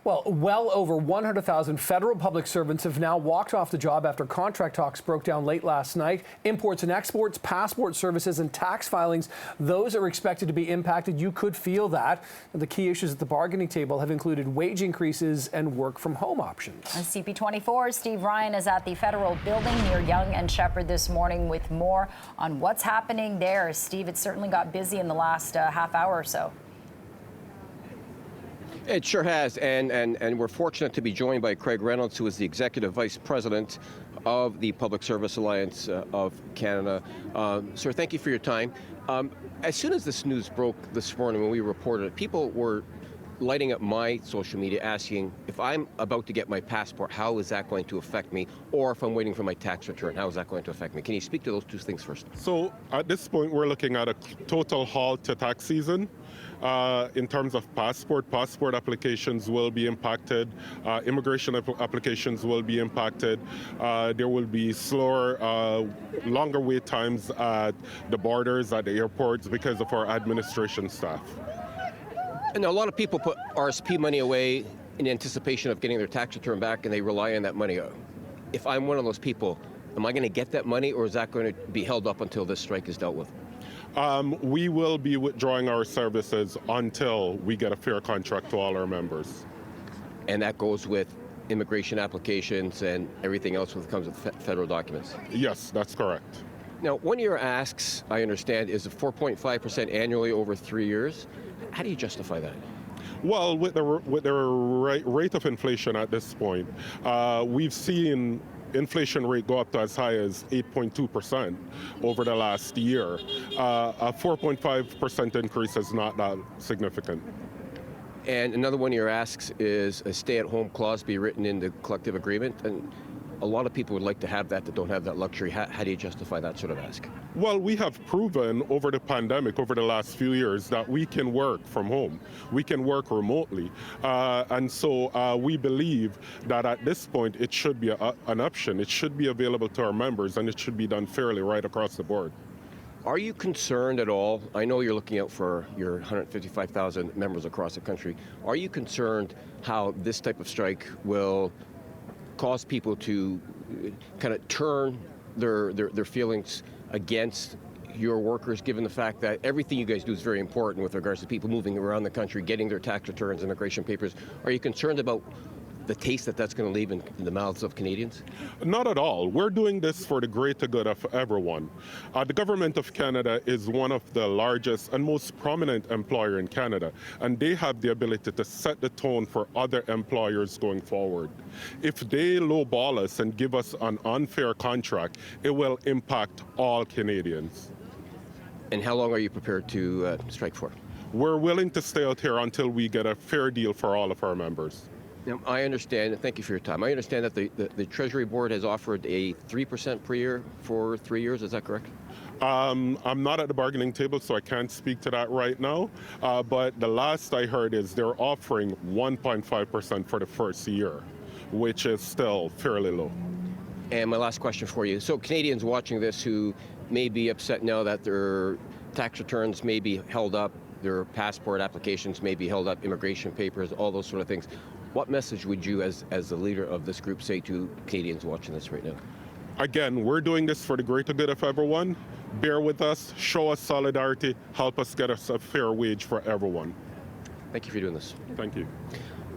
Well over 100,000 federal public servants have now walked off the job after contract talks broke down late last night. Imports and exports, passport services, and tax filings, those are expected to be impacted. You could feel that. The key issues at the bargaining table have included wage increases and work from home options. On CP24, Steve Ryan is at the federal building near Yonge and Shepherd this morning with more on what's happening there. Steve, it certainly got busy in the last half hour or so. It sure has, and we're fortunate to be joined by Craig Reynolds, who is the Executive Vice President of the Public Service Alliance of Canada. Sir, thank you for your time. As soon as this news broke this morning when we reported it, people were lighting up my social media asking if I'm about to get my passport, how is that going to affect me? Or if I'm waiting for my tax return, how is that going to affect me? Can you speak to those two things first? So at this point, we're looking at a total halt to tax season. In terms of passport applications will be impacted. Immigration applications will be impacted. There will be slower, longer wait times at the borders, at the airports because of our administration staff. And a lot of people put RSP money away in anticipation of getting their tax return back, and they rely on that money. If I'm one of those people, am I going to get that money, or is that going to be held up until this strike is dealt with? We will be withdrawing our services until we get a fair contract to all our members. And that goes with immigration applications and everything else when it comes with federal documents? Yes, that's correct. Now, one of your asks, I understand, is 4.5% annually over 3 years. How do you justify that? Well, with the rate of inflation at this point, we've seen inflation rate go up to as high as 8.2% over the last year. A 4.5% increase is not that significant. And another one of your asks is a stay-at-home clause be written in the collective agreement. And a lot of people would like to have that don't have that luxury. How do you justify that sort of ask? Well, we have proven over the pandemic, over the last few years, that we can work from home. We can work remotely. And so we believe that at this point, it should be an option. It should be available to our members, and it should be done fairly right across the board. Are you concerned at all? I know you're looking out for your 155,000 members across the country. Are you concerned how this type of strike will cause people to kind of turn their feelings against your workers, given the fact that everything you guys do is very important with regards to people moving around the country, getting their tax returns, immigration papers? Are you concerned about the taste that's going to leave in the mouths of Canadians? Not at all. We're doing this for the greater good of everyone. The government of Canada is one of the largest and most prominent employer in Canada, and they have the ability to set the tone for other employers going forward. If they lowball us and give us an unfair contract, it will impact all Canadians. And how long are you prepared to strike for? We're willing to stay out here until we get a fair deal for all of our members. Now, I understand, and thank you for your time. I understand that the Treasury Board has offered a 3% per year for 3 years. Is that correct? I'm not at the bargaining table, so I can't speak to that right now. But the last I heard is they're offering 1.5% for the first year, which is still fairly low. And my last question for you. So Canadians watching this who may be upset now that their tax returns may be held up, their passport applications may be held up, immigration papers, all those sort of things. What message would you, as the leader of this group, say to Canadians watching this right now? Again, we're doing this for the greater good of everyone. Bear with us, show us solidarity, help us get us a fair wage for everyone. Thank you for doing this. Thank you.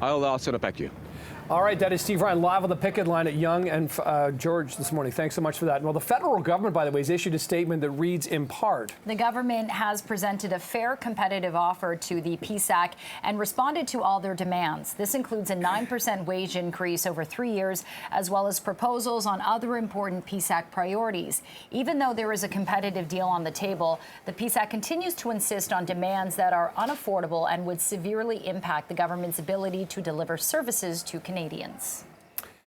I'll send it back to you. All right, that is Steve Ryan live on the picket line at Yonge and George this morning. Thanks so much for that. Well, the federal government, by the way, has issued a statement that reads in part: the government has presented a fair competitive offer to the PSAC and responded to all their demands. This includes a 9% wage increase over 3 years, as well as proposals on other important PSAC priorities. Even though there is a competitive deal on the table, the PSAC continues to insist on demands that are unaffordable and would severely impact the government's ability to deliver services to Canadians.